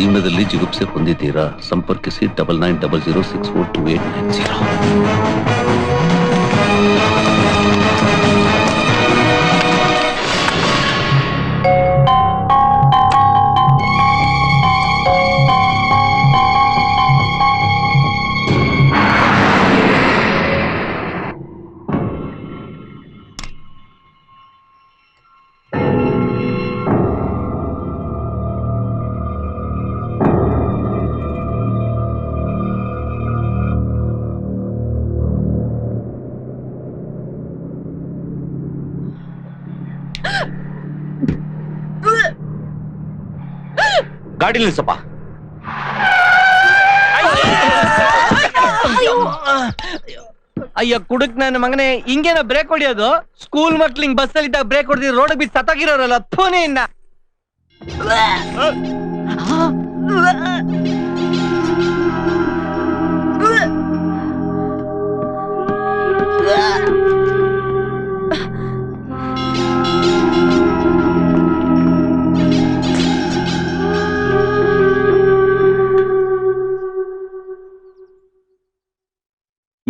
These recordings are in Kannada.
ಜೀವನದಲ್ಲಿ ಜಿಗುಪ್ಸೆ ಹೊಂದಿದ್ದೀರಾ? ಸಂಪರ್ಕಿಸಿ 9900642890. ಗಾಡಿ ನಿಲ್ಸಪ್ಪ. ಅಯ್ಯ ಕುಡುಕ್ ನನ್ನ ಮಗನೇ, ಹಿಂಗೇನ ಬ್ರೇಕ್ ಹೊಡಿಯೋದು? ಸ್ಕೂಲ್ ಮಕ್ಳು ಹಿಂಗ್ ಬಸ್ ಅಲ್ಲಿ ಬ್ರೇಕ್ ಹೊಡೆದಿ ರೋಡ್ ಬಿಟ್ಟು ಸತ್ತಾಗಿರೋರಲ್ಲ ಫೋನೇ ಇನ್ನ.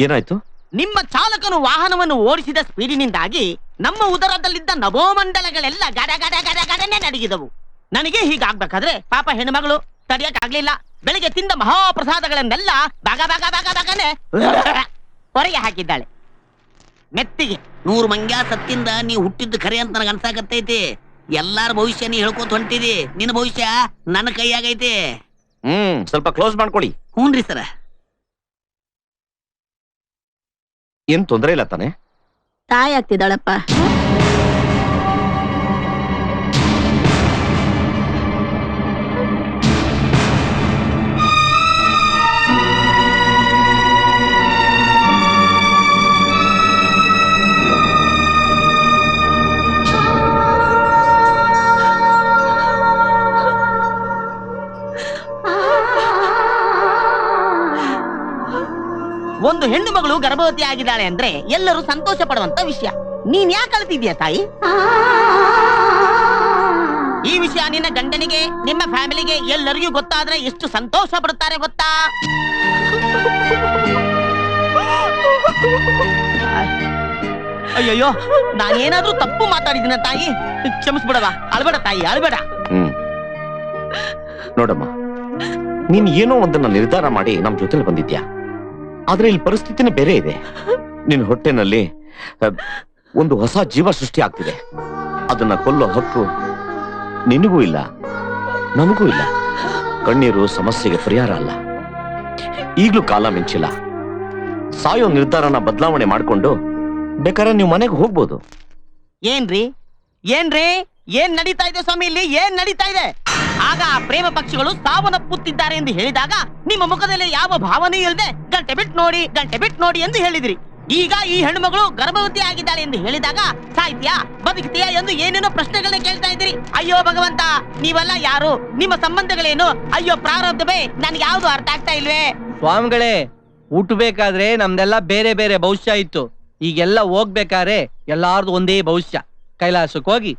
ಏನಾಯ್ತು? ನಿಮ್ಮ ಚಾಲಕನು ವಾಹನವನ್ನು ಓಡಿಸಿದ ಸ್ಪೀಡಿನಿಂದಾಗಿ ನಮ್ಮ ಉದರದಲ್ಲಿದ್ದ ನಭೋಮಂಡಲಗಳೆಲ್ಲ ಗಡ ಗಡ ಗಡ ಗಡನೆ ನಡಗಿದವು. ನನಗೆ ಹೀಗಾಗ್ಬೇಕಾದ್ರೆ ಪಾಪ ಹೆಣ್ಮಗಳು ತಡೆಯಕ್ಕಾಗ್ಲಿಲ್ಲ. ಬೆಳಿಗ್ಗೆ ತಿಂದ ಮಹಾಪ್ರಸಾದಗಳನ್ನೆಲ್ಲ ಬಗ ಬಗ ಬಗ ಬಗನೆ ಹೊರಗೆ ಹಾಕಿದ್ದಾಳೆ. ಮೆತ್ತಿಗೆ 100 ಮಂಗ್ಯ ಸತ್ತಿಂದ ನೀ ಹುಟ್ಟಿದ್ದು ಖರೆ ಅಂತ ನನಗೆ ಅನ್ಸಾಕತ್ತೈತಿ. ಎಲ್ಲಾರ ಭವಿಷ್ಯ ನೀ ಹೇಳ್ಕೊತ ಹೊಂಟಿದಿ. ನಿನ್ನ ಭವಿಷ್ಯ ನನ್ನ ಕೈಯಾಗೈತಿ. ಸ್ವಲ್ಪ ಕ್ಲೋಸ್ ಮಾಡ್ಕೊಳ್ಳಿ. ಹ್ಞೂನ್ರಿ ಸರ. ಏನ್ ತೊಂದರೆ ಇಲ್ಲ ತಾನೆ? ತಾಯಿ ಆಗ್ತಿದ್ದಾಳಪ್ಪ. ಒಂದು ಹೆಣ್ಣು ಮಗಳು ಗರ್ಭವತಿ ಆಗಿದ್ದಾಳೆ ಅಂದ್ರೆ ಎಲ್ಲರೂ ಸಂತೋಷ ಪಡುವಂತ ವಿಷಯ. ನೀನ್ ಯಾಕೆ ಅಳ್ತಿದ್ಯಾ ತಾಯಿ? ಈ ವಿಷಯ ನಿನ್ನ ಗಂಡನಿಗೆ, ನಿಮ್ಮ ಫ್ಯಾಮಿಲಿಗೆ ಎಲ್ಲರಿಗೂ ಗೊತ್ತಾದ್ರೆ ಎಷ್ಟು ಸಂತೋಷ ಪಡುತ್ತಾರೆ ಗೊತ್ತಾ? ಅಯ್ಯಯ್ಯೋ, ನಾನೇನಾದ್ರೂ ತಪ್ಪು ಮಾತಾಡಿದಿನ ತಾಯಿ? ಕ್ಷಮಿಸ್ಬಿಡವ. ಅಳ್ಬೇಡ ತಾಯಿ, ಅಳ್ಬೇಡ. ನೋಡಮ್ಮ, ನೀನ್ ಏನೋ ಒಂದನ್ನ ನಿರ್ಧಾರ ಮಾಡಿ ನಮ್ ಜೊತೆ ಬಂದಿದ್ಯಾ. ಆದ್ರೆ ಇಲ್ಲಿ ಪರಿಸ್ಥಿತಿನೇ ಬೇರೆ ಇದೆ. ನಿನ್ನ ಹೊಟ್ಟೆನಲ್ಲಿ ಒಂದು ಹೊಸ ಜೀವ ಸೃಷ್ಟಿ ಆಗ್ತಿದೆ. ಅದನ್ನ ಕೊಲ್ಲೋ ಹಕ್ಕು ನಿನಗೂ ಇಲ್ಲ, ನಮಗೂ ಇಲ್ಲ. ಕಣ್ಣೀರು ಸಮಸ್ಯೆಗೆ ಪರಿಹಾರ ಅಲ್ಲ. ಈಗ್ಲೂ ಕಾಲ ಮಿಂಚಿಲ್ಲ. ಸಾಯೋ ನಿರ್ಧಾರನ ಬದಲಾವಣೆ ಮಾಡ್ಕೊಂಡು ಬೇಕಾದ್ರೆ ನೀವು ಮನೆಗೆ ಹೋಗ್ಬೋದು. ಏನ್ರಿ ಏನ್ರಿ ಏನ್ ನಡೀತಾ ಇದೆ ಸ್ವಾಮಿ? ಇಲ್ಲಿ ಏನ್ ನಡೀತಾ ಇದೆ? ಆಗ ಆ ಪ್ರೇಮ ಪಕ್ಷಿಗಳು ಸಾವನ್ನಪ್ಪುತ್ತಿದ್ದಾರೆ ಎಂದು ಹೇಳಿದಾಗ ನಿಮ್ಮ ಮುಖದಲ್ಲಿ ಯಾವ ಭಾವನೆ ಇಲ್ಲದೆ ಗಂಟೆ ಬಿಟ್ಟು ನೋಡಿ, ಗಂಟೆ ಬಿಟ್ಟು ನೋಡಿ ಎಂದು ಹೇಳಿದ್ರಿ. ಈಗ ಈ ಹೆಣ್ಣುಮಗಳು ಗರ್ಭವತಿ ಆಗಿದ್ದಾಳೆ ಎಂದು ಹೇಳಿದಾಗ ಸಾಹಿತ್ಯ ಬದುಕ್ತೀಯಾ ಎಂದು ಏನೇನೋ ಪ್ರಶ್ನೆಗಳನ್ನ ಕೇಳ್ತಾ ಇದ್ದೀರಿ. ಅಯ್ಯೋ ಭಗವಂತ, ನೀವೆಲ್ಲ ಯಾರು? ನಿಮ್ಮ ಸಂಬಂಧಗಳೇನು? ಅಯ್ಯೋ ಪ್ರಾರಬ್ಧವೇ, ನನ್ಗೆ ಯಾವ್ದು ಅರ್ಥ ಆಗ್ತಾ ಇಲ್ವೇ? ಸ್ವಾಮಿಗಳೇ, ಹುಟ್ಟಬೇಕಾದ್ರೆ ನಮ್ದೆಲ್ಲ ಬೇರೆ ಬೇರೆ ಭವಿಷ್ಯ ಇತ್ತು. ಈಗೆಲ್ಲ ಹೋಗ್ಬೇಕಾದ್ರೆ ಎಲ್ಲಾರ್ದು ಒಂದೇ ಭವಿಷ್ಯ. ಕೈಲಾಸಕ್ಕೆ ಹೋಗಿ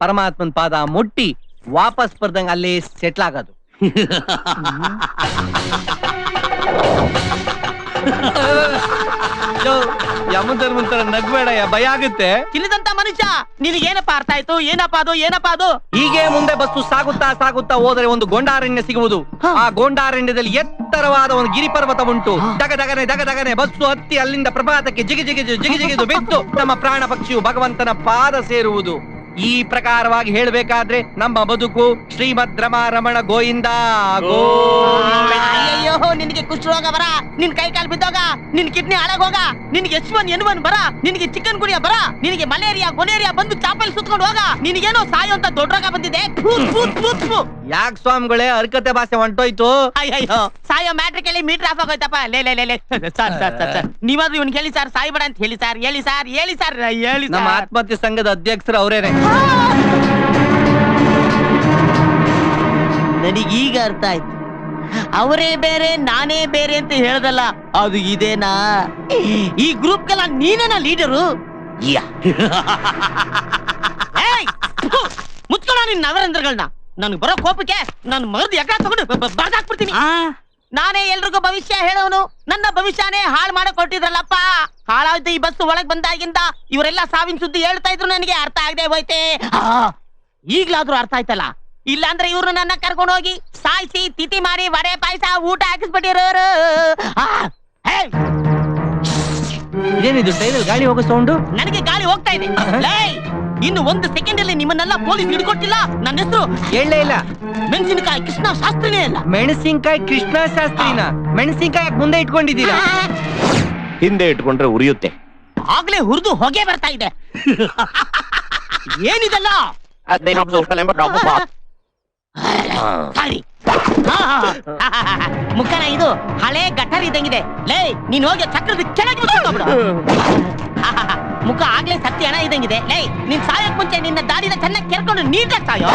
ಪರಮಾತ್ಮನ್ ಪಾದ ಮುಟ್ಟಿ ವಾಪಸ್ ಬರ್ದಂಗ ಅಲ್ಲೇ ಸೆಟ್ಲ್ ಆಗೋದು. ಯಮಧರ್ಮಂತರ ನಗ್ಬೇಡಯ್ಯ, ಭಯ ಆಗುತ್ತೆ. ತಿಳಿದಂತ ಮನುಷ್ಯ, ನಿನಗೇನಪ್ಪ ಅರ್ಥ ಆಯ್ತು? ಏನಪ್ಪ ಅದು, ಏನಪ್ಪ ಅದು? ಹೀಗೆ ಮುಂದೆ ಬಸ್ಸು ಸಾಗುತ್ತಾ ಸಾಗುತ್ತಾ ಹೋದರೆ ಒಂದು ಗೊಂಡಾರಣ್ಯ ಸಿಗುವುದು. ಆ ಗೊಂಡಾರಣ್ಯದಲ್ಲಿ ಎತ್ತರವಾದ ಒಂದು ಗಿರಿಪರ್ವತ ಉಂಟು. ದಗದಗನೆ ದಗದಗನೆ ಬಸ್ಸು ಹತ್ತಿ ಅಲ್ಲಿಂದ ಪ್ರಪಾತಕ್ಕೆ ಜಿಗಿಜಿಗಿದು ಬಿದ್ದು ನಮ್ಮ ಪ್ರಾಣ ಪಕ್ಷಿಯು ಭಗವಂತನ ಪಾದ ಸೇರುವುದು. ಈ ಪ್ರಕಾರವಾಗಿ ಹೇಳ್ಬೇಕಾದ್ರೆ ನಮ್ಮ ಬದುಕು ಶ್ರೀಮದ್ ರಮಣ ಗೋವಿಂದ ಅಯ್ಯೋ, ನಿನಗೆ ಕುಷ್ಠರೋಗ ಬರ, ನಿನ್ ಕೈ ಕಾಲು ಬಿದ್ದೋಗ, ನಿನ್ ಕಿಡ್ನಿ ಹಾಳಾಗೋಗ, ನಿನಗೆ H1N1 ಬರ, ನಿನಗೆ ಚಿಕನ್ ಗುಣಿಯ ಬರ, ನಿನಗೆ ಮಲೇರಿಯಾ ಗೊನೇರಿಯಾ ಬಂದು ಚಾಪಲ್ಲಿ ಸುತ್ಕೊಂಡು ಹೋಗ, ನಿನಗೇನೋ ಸಾಯೋ ಅಂತ ದೊಡ್ಡ ರೋಗ ಬಂದಿದೆ. ಯಾಕೆ ಸ್ವಾಮಿಗಳೇ ಅರ್ಕತೆ ಭಾಷೆ ಹೊಂಟೋಯ್ತು? ಅಯ್ಯೋ, ಸಾಯೋ ಮ್ಯಾಟ್ರಿಕಲ್ಲಿ ಮೀಟರ್ ಆಫ್ ಆಗೋಯ್ತಪ್ಪ. ಲೇ ಸರ್, ನೀವಾದ್ರೂ ಇವ್ನು ಹೇಳಿ ಸರ್, ಸಾಯ್ಬೇಡ ಅಂತ ಹೇಳಿ ಸರ್, ಹೇಳಿ ಸರ್, ಹೇಳಿ ಸರ್, ಹೇಳಿ. ನಮ್ಮ ಆತ್ಮಹತ್ಯೆ ಸಂಘದ ಅಧ್ಯಕ್ಷರು ಅವರೇನೆ. ನನಗೀಗ ಅರ್ಥ ಆಯ್ತು. ಅವರೇ ಬೇರೆ ನಾನೇ ಬೇರೆ ಅಂತ ಹೇಳ್ದಲ್ಲ, ಅದು ಇದೇನಾ? ಈ ಗ್ರೂಪ್ಗೆಲ್ಲ ನೀನೇನಾ ಲೀಡರು? ಮುಚ್ಕೊಳ ನಿನ್ ನವರಂಧ್ರಗಳನ್ನ. ನನ್ಗೆ ಬರೋ ಕೋಪಕ್ಕೆ ನಾನು ಮರದ ಎಕ ತಗೊಂಡು ಬರ್ದಾಕ್ಬಿಡ್ತೀನಿ. ನಾನೇ ಎಲ್ರಿಗೂ ಭವಿಷ್ಯ ಹೇಳೋನು, ನನ್ನ ಭವಿಷ್ಯನೇ ಹಾಳು ಮಾಡಕ್ ಹೊರಟಿದ್ರಲ್ಲಪ್ಪ. ಹಾಳಾಯ್ತು ಈ ಬಸ್ ಒಳಗ್ ಬಂದಾಗಿಂದ ಇವರೆಲ್ಲ ಸಾವಿನ ಸುದ್ದಿ ಹೇಳ್ತಾ ಇದ್ರು, ನನಗೆ ಅರ್ಥ ಆಗದೆ ಹೋಯ್ತೆ. ಈಗ್ಲಾದ್ರೂ ಅರ್ಥ ಆಯ್ತಲ್ಲ, ಇಲ್ಲಾಂದ್ರೆ ಇವ್ರು ನನ್ನ ಕರ್ಕೊಂಡು ಹೋಗಿ ಸಾಯಿಸಿ ತಿಥಿ ಮಾಡಿ ವಡೆ ಪಾಯಸ ಊಟ ಹಾಕಿಸ್ಬಿಟ್ಟಿರೋರು. ಇದೇನಿದು ಟ್ರೈನಲ್ಲಿ ಗಾಳಿ ಹೋಗೋ ಸೌಂಡು? ನನಗೆ ಗಾಳಿ ಹೋಗ್ತಾ ಇದೆ. ಇನ್ನು 1 ಸೆಕೆಂಡ್ ಅಲ್ಲಿ ನಿಮ್ಮನ್ನೆಲ್ಲ ಪೊಲೀಸ್ ಹಿಡ್ಕೊಟ್ಟಿಲ್ಲ. ನನ್ನ ಹೆಸರು ಹೇಳಲೇ ಇಲ್ಲ. ಮೆಣಸಿನಕಾಯಿ ಕೃಷ್ಣ ಶಾಸ್ತ್ರಿನೇ ಅಲ್ಲ. ಮೆಣಸಿನ್ಕಾಯಿ ಕೃಷ್ಣ ಶಾಸ್ತ್ರಿನ? ಮೆಣಸಿನ್ಕಾಯಿ ಯಾಕೆ ಮುಂದೆ ಇಟ್ಕೊಂಡಿದ್ದೀರಾ? ಹಿಂದೆ ಇಟ್ಕೊಂಡ್ರೆ ಉರಿಯುತ್ತೆ. ಆಗ್ಲೇ ಹುರಿದು ಹೊಗೆ ಬರ್ತಾ ಇದೆ. ಏನಿದಲ್ಲ? ಸಾರಿ. ಮುಖನ ಇದು ಹಳೆ ಗಟರ್ ಇದ್ದಂಗಿದೆ. ಲೇ ನೀನ್ ಹೋಗಿ ಚಕ್ರದ ಕೆಳಗೆ ಮುಚ್ಕೊಂಡ್ಬಿಡು. ಮುಖ ಆಗ್ಲೇ ಸತ್ಯ ಹಣ ಇದ್ದಂಗಿದೆ. ಲೇ ನೀನ್ ಸಾಯಕ್ ಮುಂಚೆ ನಿನ್ನ ದಾರಿನ ಚೆನ್ನಾಗಿ ಕೆರ್ಕೊಂಡು ನೀಟಾಗಿ ಸಾಯೋ.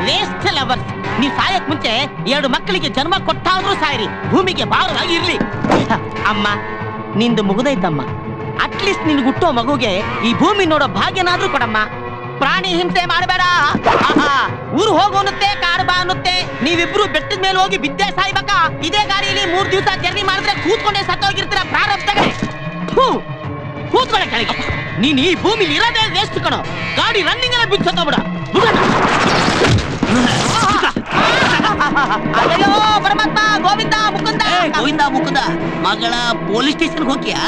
Waste lovers. ನೀವ್ ಸಾಯಕ್ ಮುಂಚೆ 2 ಮಕ್ಕಳಿಗೆ ಜನ್ಮ ಕೊಟ್ಟಾದ್ರೂ ಸಾಯಿರಿ, ಭೂಮಿಗೆ ಭಾರವಾಗಿ ಇರ್ಲಿ. ಅಮ್ಮ ನಿಂದು ಮುಗುದೈತಮ್ಮ. ಅಟ್ಲೀಸ್ಟ್ ನಿನ್ ಹುಟ್ಟೋ ಮಗುಗೆ ಈ ಭೂಮಿ ನೋಡೋ ಭಾಗ್ಯನಾದ್ರೂ ಕೊಡಮ್ಮ. ಪ್ರಾಣಿ ಹಿಂಸೆ ಮಾಡಬೇಡ. ಊರು ಹೋಗೋನುತ್ತೆ, ಕಾಡು ಬಾ ಅನ್ನುತ್ತೆ. ನೀವಿಬ್ರು ಬೆಟ್ಟದ ಮೇಲೆ ಹೋಗಿ ಬಿದ್ದೆ ಸಾಯ್ಬೇಕಾ? ಇದೇ ಗಾಡಿಯಲ್ಲಿ 3 ದಿವಸ ಜರ್ನಿ ಮಾಡಿದ್ರೆ ಕೂತ್ಕೊಂಡೇ ಸತ್ತೋಗಿರ್ತೀರ. ಪ್ರಾರಬ್ಧಗಳೇ, ಕೂತ್ಕೊಳ್ಳ ಕೆಳಗೆ. ನೀನ್ ಈ ಭೂಮಿಲಿ ಇರೋದೇ ವೇಸ್ಟ್ ಕಣೋ. ಗಾಡಿ ರನ್ನಿಂಗ್ ಎಲ್ಲ ಬಿದ್ದು ಸತ್ತೋಗ್ಬಿಡ. ಅಯ್ಯೋ ಪರಮಾತ್ಮ, ಗೋವಿಂದ ಮುಕುಂದ. ಗೋವಿಂದ ಮುಕುಂದ ಮಗಳ ಪೊಲೀಸ್ ಸ್ಟೇಷನ್ ಹೋಗ್ಯಾ?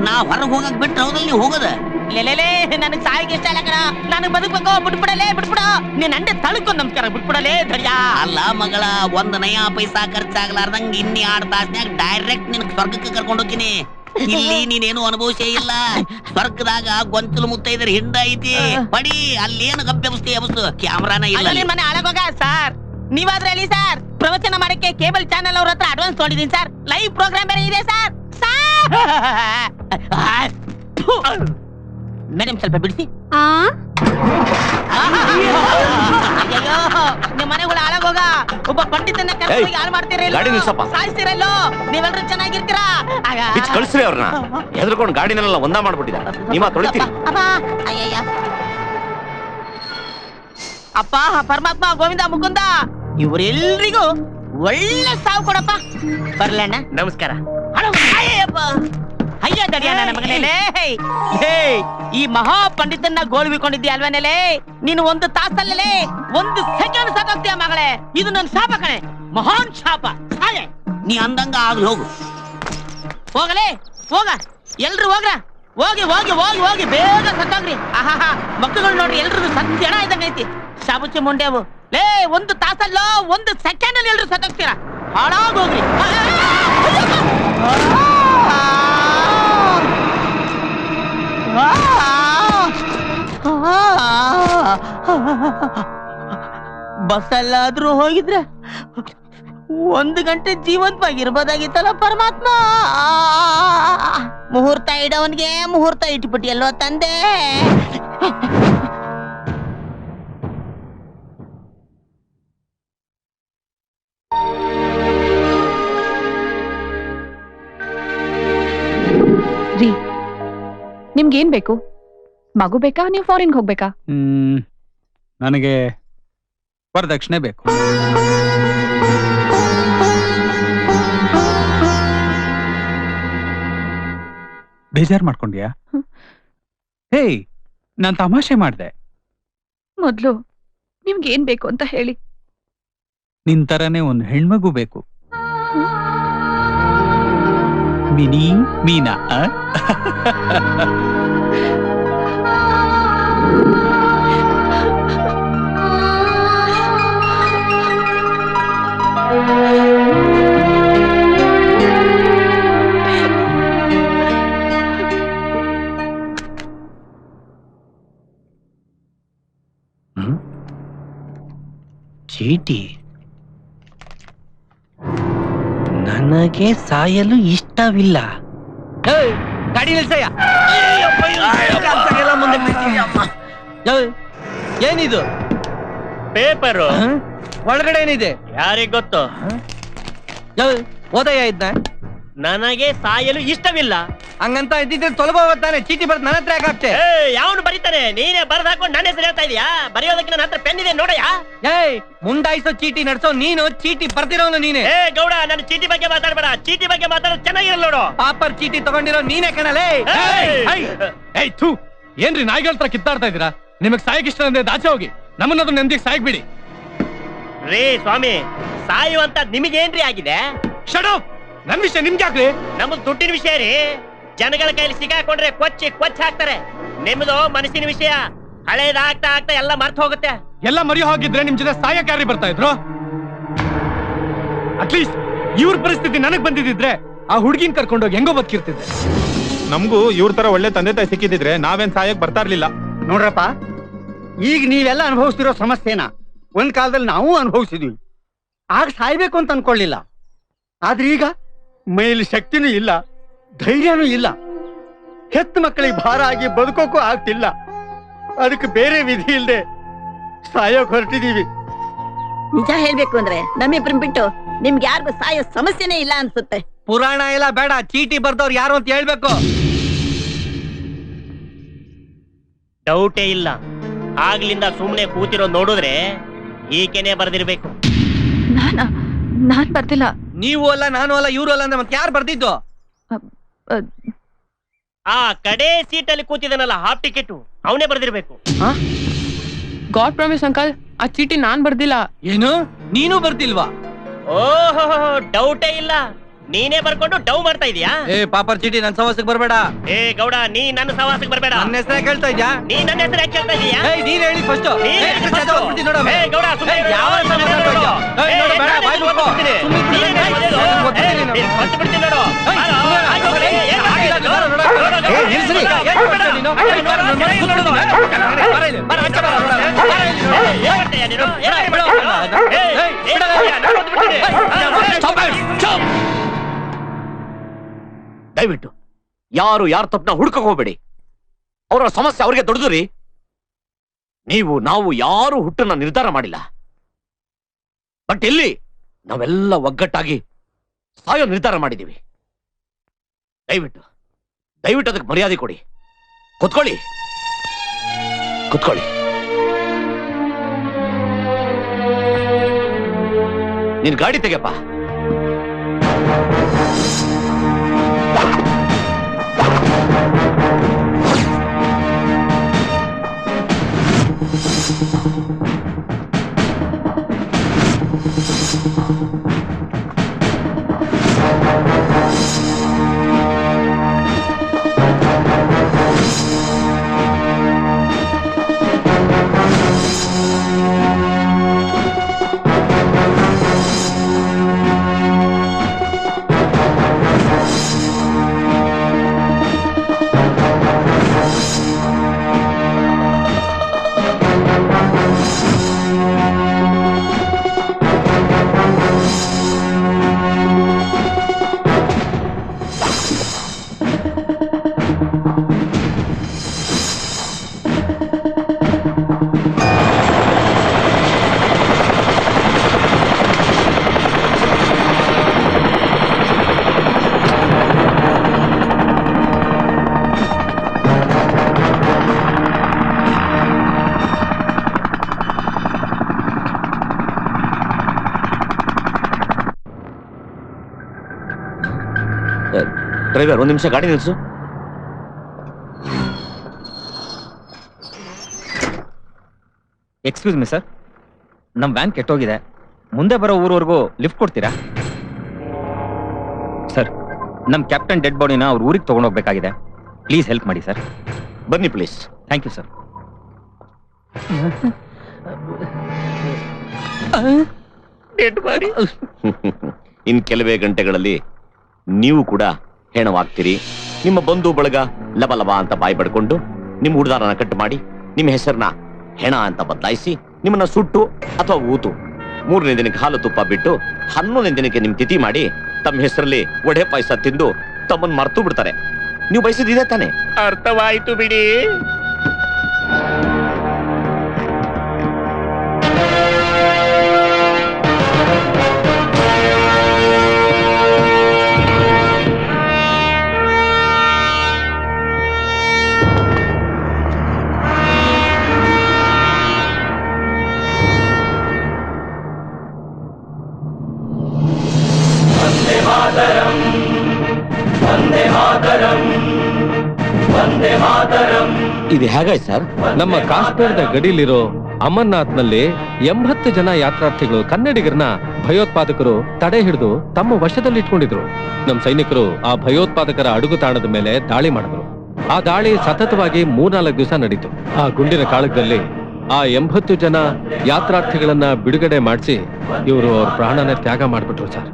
ನಾ ಹೊರಗೆ ಹೋಗಕ್ ಬಿಟ್ರೆ ಹೌದಲ್ ನೀವು ಹೋಗದ? ಲೇಲೇ ನನಗ್ ಸಾಯಿಗೆ ಇಷ್ಟ ಇಲ್ಲ ಕಣ. ನನಗ್ ಬದುಕ್ಬೇಕು, ಬಿಟ್ಬಿಡಲೇ ಬಿಟ್ಬಿಡ. ನೀನ್ ಅಂಡೆ ತಳ್ಕೊಂಡ್ ನಮಸ್ಕಾರ ಬಿಟ್ಬಿಡಲೇ ಧರ್ಯಾ. ಅಲ್ಲ ಮಗಳ, 1 ನಯಾ ಪೈಸಾ ಖರ್ಚಾಗ್ಲಾರ್ದಂಗ ಇನ್ನಿ 2 ತಾಸ್ನ್ಯಾಗ ಡೈರೆಕ್ಟ್ ನಿನ್ ಸ್ವರ್ಗಕ್ಕೆ ಕರ್ಕೊಂಡು ಹೋಗ್ತೀನಿ. ಇಲ್ಲಿ ನೀನೇನು ಅನುಭವಿಸೇ ಇಲ್ಲ. ಸ್ವರ್ಗದಾಗ ಗೊಂಚಲು ಮುತ್ತೈದರ ಹಿಂಡ ಐತಿ. ಬಡಿ ಅಲ್ಲೇನು ಗಬ್ಬೆಬಸ್ತಿ ಎಬಸ್ತು. ಕ್ಯಾಮ್ರಾನ ಇಲ್ಲ. ಮನೆ ಹಾಳಾಗೋಗ ಸರ್. ನೀವಾದ್ರೆ ಹೇಳಿ ಸರ್. ಪ್ರವಚನ ಮಾಡಕ್ಕೆ ಕೇಬಲ್ ಚಾನೆಲ್ ಅವ್ರ ಹತ್ರ ಅಡ್ವಾನ್ಸ್ ತೊಗೊಂಡಿದ್ದೀನಿ ಸರ್. ಲೈವ್ ಪ್ರೋಗ್ರಾಮ್ ಬೇರೆ ಇದೆ ಸರ್. ಮೇಡಮ್ ಸ್ವಲ್ಪ ಬಿಡಿಸಿ. ಅಯ್ಯೋ ನಿಮ್ ಮನೆಗಳು ಹಾಳಾಗೋಗ. ಒಬ್ಬ ಪಂಡಿತನ್ನ ಕರ್ಕೊಂಡು ಹಾಳು ಮಾಡ್ತೀರಲ್ಲ, ಸಾಯಿಸ್ತಿರಲ್ಲೋ. ನೀವೆಲ್ಲರೂ ಚೆನ್ನಾಗಿರ್ತೀರಾ? ಕಳಿಸ್ರಿ ಅವ್ರನ್ನ. ಹೆದರ್ಕೊಂಡು ಗಾಡಿನೆಲ್ಲ ಒಂದ ಮಾಡ್ಬಿಟ್ಟಿದ. ನಿಮ್ಮ ತೊಳಿತೀರಿ. ಅಪ್ಪ ಪರಮಾತ್ಮ, ಗೋವಿಂದ ಮುಕುಂದ, ಇವರೆಲ್ರಿಗೂ ಒಳ್ಳೆ ಸಾವು ಕೊಡಪ್ಪ. ಬರ್ಲಣ್ಣ. ನಮಸ್ಕಾರ. ಅಯ್ಯ ದಡಿಯ ನನ್ನ ಮಗನೇ. ಈ ಮಹಾ ಪಂಡಿತನ್ನ ಗೋಳ್ಬಿಕೊಂಡಿದ್ಯಾ ಅಲ್ವೇನೆಲೆ? ನೀನು 1 ತಾಸಲ್ಲೇ 1 ಸೆಕೆಂಡ್ ಸತ್ತೋಗ್ತೀಯ ಮಗಳೇ. ಇದು ನನ್ನ ಶಾಪ ಕಣೆ, ಮಹಾನ್ ಶಾಪ. ಹಾಗೆ ನೀ ಅಂದಂಗ ಆಗ್ಲಿ ಹೋಗು. ಹೋಗಲೇ ಹೋಗ, ಎಲ್ರು ಹೋಗ್ರ. ಹೋಗಿ ಹೋಗಿ ಹೋಗಿ ಹೋಗಿ ಬೇಗ ಸತ್ತೋಗ್ರಿ. ಆಹಾ ಮಕ್ಕಳು ನೋಡ್ರಿ, ಎಲ್ರಿಗೂ ಸತ್ಯ ಹಣ ಇದ್ದಂಗ ಐತಿ. ಶಾಬುಚ್ಚಿ ಮುಂಡೆವು. ಲೇ 1 ತಾಸಲ್ಲೋ 1 ಸೆಕೆಂಡ್ ಅಲ್ಲಿ ಎಲ್ರು ಸತ್ತೋಗ್ತೀರಾ. ಹಾಳಾಗೋಗ್ರಿ. ಬಸ್ಸಲ್ಲಾದ್ರೂ ಹೋಗಿದ್ರೆ 1 ಗಂಟೆ ಜೀವಂತವಾಗಿರ್ಬೋದಾಗಿತ್ತಲ್ಲ ಪರಮಾತ್ಮ. ಮುಹೂರ್ತ ಇಡವನ್ಗೆ ಮುಹೂರ್ತ ಇಟ್ಬಿಟ್ಟಿಯಲ್ವ ತಂದೆ. ರೀ, ನಿಮ್ಗೇನ್ ಬೇಕು? ಮಗು ಬೇಕಾ, ನೀವು ಫಾರಿನ್ಗೆ ಹೋಗ್ಬೇಕಾ? ನನಗೆ ವರದಕ್ಷಿಣೆ ಬೇಕು. ಬೇಜಾರ್ ಮಾಡ್ಕೊಂಡ್ಯಾ? ಹೇಯ್, ನಾನ್ ತಮಾಷೆ ಮಾಡ್ದೆ. ಮೊದ್ಲು ನಿಮ್ಗೇನ್ ಬೇಕು ಅಂತ ಹೇಳಿ. ನಿನ್ ತರನೇ ಒಂದು ಹೆಣ್ಮಗು ಬೇಕು. ಮಿನಿ ಮೀನಾ. ಚೀಟಿ. ನನಗೆ ಸಾಯಲು ಇಷ್ಟವಿಲ್ಲ. ಗಾಡಿ ನಿಲ್ಸಯ್ಯ. ಏನಿದು? ಪೇಪರು. ಒಳಗಡೆ ಏನಿದೆ? ಯಾರಿಗ್ ಗೊತ್ತು? ಓದಯ್ಯ ಇದ್ನ. ನನಗೆ ಸಾಯಲು ಇಷ್ಟವಿಲ್ಲ. ಹಂಗಂತ ಇದ್ದಿದ್ರೆ ತೊಲಗೋಗ್ತಾನೆ. ಚೀಟಿ ಬರ್ದು ನನ್ನ ಹತ್ರ ಯಾಕೆ ಯಾವನು ಬರೀತಾನೆ? ನೀನೇ ಬರ್ದ್ ಹಾಕೊಂಡು ನನ್ನ ಹೆಸರು ಹೇಳ್ತಾ ಇದೀಯಾ? ಬರೆಯೋದಕ್ಕೆ ನನ್ನ ಹತ್ರ ಪೆನ್ ಇದೆ ನೋಡಯ್ಯ. ಏಯ್, ಮುಂದಾಯಿಸೋ ಚೀಟಿ ನಡ್ಸೋ ನೀನು, ಚೀಟಿ ಬರ್ದಿರೋನು ನೀನೆ. ಏ ಗೌಡ, ನನ್ನ ಚೀಟಿ ಬಗ್ಗೆ ಮಾತಾಡ್ಬೇಡ. ಚೀಟಿ ಬಗ್ಗೆ ಮಾತಾಡೋದು ಚೆನ್ನಾಗಿರಲ್ಲ ನೋಡು. ಪಾಪರ್ ಚೀಟಿ ತಗೊಂಡಿರೋ ನೀನೇ ಕಣಲೇ. ಏಯ್ ಥೂ, ಏನ್ರಿ ನಾಯಿಗಳ ಹತ್ರ ಕಿತ್ತಾಡ್ತಾ ಇದೀರಾ? ನಿಮಗ್ ಸಾಯಕ್ ಇಷ್ಟ ಅಂದ್ರೆ ದಾಚೆ ಹೋಗಿ, ನಮ್ಮನ್ನದು ನೆಮ್ಮದಿಗೆ ಸಾಯಕ್ ಬಿಡಿ. ರೇ ಸ್ವಾಮಿ, ಸಾಯುವಂತ ನಿಮಗೇನ್ರಿ ಆಗಿದೆ? Shut up! ನನ್ ವಿಷಯ ನಿಮ್ಗೆ ಯಾಕ್ರಿ? ನಮ್ದು ದುಡ್ಡಿನ ವಿಷಯ ರೀ. ಜನಗಳ ಕೈಲಿ ಸಿಗಾಕೊಂಡ್ರೆ ಕೊಚ್ಚಿ ಹಾಕ್ತಾರೆ. ನಿಮ್ದು ಮನಸ್ಸಿನ ವಿಷಯ. ಹಳೇದಾಗ್ತಾ ಆಗ್ತಾ ಎಲ್ಲ ಮರ್ತು ಹೋಗುತ್ತೆ. ಎಲ್ಲ ಮರಿಯೋ ಹೋಗಿದ್ರೆ ನಿಮ್ ಜೊತೆ ಸಾಯಕ್ ಯಾರಿ ಬರ್ತಾ ಇದ್ರು? ಅಟ್ಲೀಸ್ಟ್ ಇವ್ರ ಪರಿಸ್ಥಿತಿ ನನಗ್ ಬಂದಿದ್ರೆ ಆ ಹುಡ್ಗಿನ್ ಕರ್ಕೊಂಡೋಗಿ ಹೆಂಗೋ ಬದುಕಿರ್ತಿದ್ದೆ. ನಮಗೂ ಇವ್ರ ತರ ಒಳ್ಳೆ ತಂದೆ ತಾಯಿ ಸಿಕ್ಕಿದ್ರೆ ನಾವೇನ್ ಸಾಯಕ್ ಬರ್ತಾ ಇರ್ಲಿಲ್ಲ. ನೋಡ್ರಪ್ಪ, ಈಗ ನೀವೆಲ್ಲ ಅನುಭವಿಸ್ತಿರೋ ಸಮಸ್ಯೆನ ಒಂದ್ ಕಾಲದಲ್ಲಿ ನಾವು ಅನುಭವಿಸಿದ್ವಿ. ಆಗ ಸಾಯ್ಬೇಕು ಅಂತ ಅನ್ಕೊಳ್ಳಿಲ್ಲ. ಆದ್ರೆ ಈಗ ಮೈಲಿ ಶಕ್ತಿನೂ ಇಲ್ಲ, ಧೈರ್ಯನೂ ಇಲ್ಲ. ಹೆತ್ತ ಮಕ್ಕಳಿಗೆ ಭಾರ ಆಗಿ ಬದುಕೋಕ್ಕೂ ಆಗ್ತಿಲ್ಲ. ಅದಕ್ಕೆ ಬೇರೆ ವಿಧಿ ಇಲ್ಲದೆ ಸಾಯೋಕ್ ಹೊರಟಿದೀವಿ. ನಿಜ ಹೇಳ್ಬೇಕು ಅಂದ್ರೆ ನಮ್ಮಿಬ್ರನ್ ಬಿಟ್ಟು ನಿಮ್ಗೆ ಯಾರಿಗೂ ಸಾಯೋ ಸಮಸ್ಯೆನೇ ಇಲ್ಲ ಅನ್ಸುತ್ತೆ. ಪುರಾಣ ಎಲ್ಲ ಬೇಡ, ಚೀಟಿ ಬರ್ದವ್ರು ಯಾರು ಅಂತ ಹೇಳ್ಬೇಕು. ಡೌಟೇ ಇಲ್ಲ. ಆಗ್ಲಿಂದ ಸುಮ್ನೆ ಕೂತಿರೋ ನೋಡಿದ್ರೆ ಈಕೆನೆ ಬರ್ದಿರ್ಬೇಕು. ನಾನ್ ಬರ್ದಿಲ್ಲ. ನೀವು ಅಲ್ಲ, ನಾನು ಅಲ್ಲ, ಇವ್ರು ಅಲ್ಲ ಅಂದ್ರೆ ಮತ್ತೆ ಯಾರು ಬರ್ದಿದ್ದು? ಆ ಕಡೆ ಸೀಟಲ್ಲಿ ಕೂತಿದನಲ್ಲ ಹಾಫ್ ಟಿಕೆಟ್, ಅವನೇ ಬರ್ದಿರ್ಬೇಕು. ಗಾಡ್ ಪ್ರಾಮಿಸ್ ಅಂಕಲ್, ಆ ಚೀಟಿ ನಾನ್ ಬರ್ದಿಲ್ಲ. ಏನು, ನೀನು ಬರ್ದಿಲ್ವಾ? ಓಹೋ, ಡೌಟೇ ಇಲ್ಲ. ನೀನೇ ಬರ್ಕೊಂಡು ಡೌ ಮಾಡ್ತಾ ಇದೀಯಾ? ಏ ಪಾಪರ್ ಚೀಟಿ ನನ್ ಸವಾಸಕ್ಕೆ ಬರ್ಬೇಡ. ಏ ಗೌಡ, ನೀ ನನ್ನ ಸವಾಸಕ್ಕೆ ಬರ್ಬೇಡ. ನನ್ನ ಹೆಸರೇ ಕೇಳ್ತಾ ಇದ್ಯಾ? ನೀ ನನ್ನ ಹೆಸರು ಯಾಕೆ ಕೇಳ್ತಾ ಇದೀಯಾ? ಏಯ್, ನೀನ್ ಹೇಳಿ ಫಸ್ಟ್. ನೀನ್ ಹೇಳಿ first. ಏ ಗೌಡ, ಸುಮ್ನೆ ಇರು. ಯಾವ ನಾನೇ ಫಸ್ಟ್ ಬಿಡ್ತೀನಿ ನೋಡು. ದಯವಿಟ್ಟು ಯಾರು ಯಾರ ತಪ್ಪನ್ನ ಹುಡ್ಕಕ್ ಹೋಗ್ಬೇಡಿ. ಅವರ ಸಮಸ್ಯೆ ಅವ್ರಿಗೆ ದೊಡ್ಡದ್ರಿ. ನೀವು ನಾವು ಯಾರು ಹುಟ್ಟನ್ನ ನಿರ್ಧಾರ ಮಾಡಿಲ್ಲ. ಬಟ್ ಇಲ್ಲಿ ನಾವೆಲ್ಲ ಒಗ್ಗಟ್ಟಾಗಿ ಸಾಯೋ ನಿರ್ಧಾರ ಮಾಡಿದೀವಿ. ದಯವಿಟ್ಟು ದಯವಿಟ್ಟು ಅದಕ್ಕೆ ಮರ್ಯಾದೆ ಕೊಡಿ. ಕುತ್ಕೊಳ್ಳಿ. ನಿನ್ ಗಾಡಿ ತೆಗೆಪ್ಪ. ಡ್ರೈವರ್, ಒಂದ್ ನಿಮಿಷ ಗಾಡಿ ನಿಲ್ಸು. ಎಕ್ಸ್ಕ್ಯೂಸ್ ಮಿ ಸರ್, ನಮ್ ವ್ಯಾನ್ ಕೆಟ್ಟೋಗಿದೆ. ಮುಂದೆ ಬರೋ ಊರವರೆಗೂ ಲಿಫ್ಟ್ ಕೊಡ್ತೀರಾ? ಸರ್, ನಮ್ ಕ್ಯಾಪ್ಟನ್ ಡೆಡ್ ಬಾಡಿನ ಅವ್ರ ಊರಿಗೆ ತಗೊಂಡೋಗ್ಬೇಕಾಗಿದೆ. ಪ್ಲೀಸ್ ಹೆಲ್ಪ್ ಮಾಡಿ ಸರ್. ಬನ್ನಿ ಪ್ಲೀಸ್. Thank you sir. ಇನ್ ಕೆಲವೇ ಗಂಟೆಗಳಲ್ಲಿ ನೀವು ಕೂಡ ಹೆಣವಾಗ್ತೀರಿ. ನಿಮ್ಮ ಬಂಧು ಬಳಗ ಲಬ ಅಂತ ಬಾಯಿ ಪಡ್ಕೊಂಡು ನಿಮ್ಮ ಹುಡುದಾರನ ಕಟ್ ಮಾಡಿ ನಿಮ್ಮ ಹೆಸರನ್ನ ಹೆಣ ಅಂತ ಬದಲಾಯಿಸಿ ನಿಮ್ಮನ್ನ ಸುಟ್ಟು ಅಥವಾ ಊತು 3ನೇ ದಿನಕ್ಕೆ ಹಾಲು ತುಪ್ಪ ಬಿಟ್ಟು 11ನೇ ದಿನಕ್ಕೆ ನಿಮ್ ತಿಥಿ ಮಾಡಿ ತಮ್ಮ ಹೆಸರಲ್ಲಿ ವಡೆ ಪಾಯಸ ತಿಂದು ತಮ್ಮನ್ನ ಮರ್ತು ಬಿಡ್ತಾರೆ. ನೀವು ಬಯಸಿದಿದೆ ತಾನೆ? ಅರ್ಥವಾಯ್ತು ಬಿಡಿ. ಇದು ಹೇಗಾಯ್ತು ಸರ್? ನಮ್ಮ ಕಾಶ್ಮೀರದ ಗಡಿಲಿರೋ ಅಮರ್ನಾಥ್ನಲ್ಲಿ 80 ಜನ ಯಾತ್ರಾರ್ಥಿಗಳು ಕನ್ನಡಿಗರನ್ನ ಭಯೋತ್ಪಾದಕರು ತಡೆ ಹಿಡಿದು ತಮ್ಮ ವಶದಲ್ಲಿಟ್ಕೊಂಡಿದ್ರು. ನಮ್ಮ ಸೈನಿಕರು ಆ ಭಯೋತ್ಪಾದಕರ ಅಡುಗುತಾಣದ ಮೇಲೆ ದಾಳಿ ಮಾಡಿದ್ರು. ಆ ದಾಳಿ ಸತತವಾಗಿ 3-4 ದಿವಸ ನಡೀತು. ಆ ಗುಂಡಿನ ಕಾಳಗದಲ್ಲಿ ಆ 80 ಜನ ಯಾತ್ರಾರ್ಥಿಗಳನ್ನ ಬಿಡುಗಡೆ ಮಾಡಿಸಿ ಇವರು ಅವ್ರ ಪ್ರಾಣನ ತ್ಯಾಗ ಮಾಡಿಬಿಟ್ರು ಸರ್.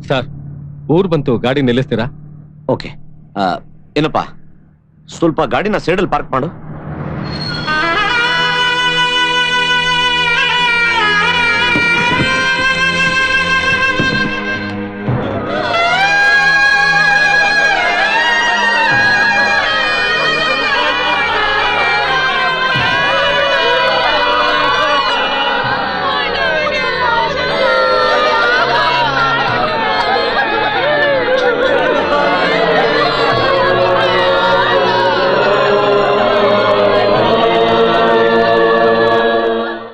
ಸರ್, ಊರ್ ಬಂತು, ಗಾಡಿ ನಿಲ್ಲಿಸ್ತೀರಾ? ಓಕೆ. ಏನಪ್ಪ, ಸ್ವಲ್ಪ ಗಾಡಿನ ಸೈಡಲ್ಲಿ ಪಾರ್ಕ್ ಮಾಡು.